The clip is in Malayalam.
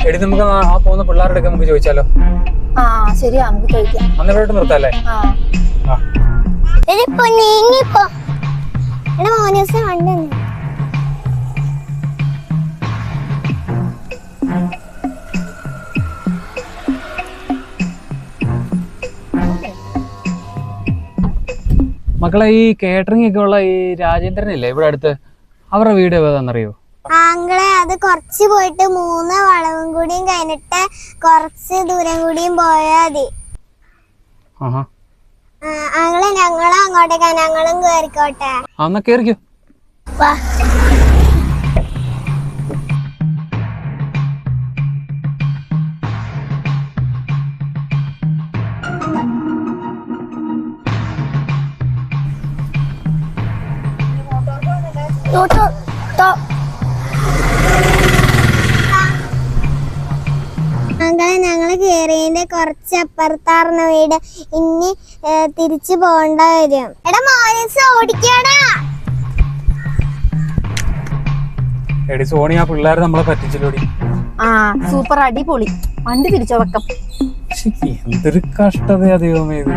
എടി നമുക്ക് ആ പോകുന്ന പിള്ളേരുടെ നമുക്ക് ചോദിച്ചാലോ? ആ ശരിയാ, നമുക്ക് ചോദിക്കാം. അന്നേരോട്ട് നിർത്താല്ലേ? മക്കളെ, ഈ കേറ്ററിംഗ് ഒക്കെ ഉള്ള ഈ രാജേന്ദ്രനില്ലേ ഇവിടെ അടുത്ത്, അവരുടെ വീട് ഏതാണെന്നറിയോ? ആങ്ങളെ അത് കുറച്ച് പോയിട്ട് 3 വളവും കൂടിയും കഴിഞ്ഞിട്ട് കുറച്ച് ദൂരം കൂടിയും പോയാ മതി. ആങ്ങളെ ഞങ്ങളും അങ്ങോട്ടേക്കാ, ഞങ്ങളും കേറിക്കോട്ടെ? എന്നാ കേറിക്കോ. ആങ്ങളെ ഞങ്ങള് കേറിയതിന്റെ കുറച്ച് അപ്പുറത്താർന്ന വീട്, ഇനി തിരിച്ചു പോണ്ട വരും. എടാ മോനീസ് ഓടിക്കാടാ. എടി സോണി, ആ പിള്ളേർ നമ്മളെ പറ്റിച്ചില്ലോടി. സൂപ്പർ, അടിപൊളി. വണ്ടി തിരിച്ചോ വെക്കം. എന്തൊരു കഷ്ടതയാ ദൈവമേ ഇത്.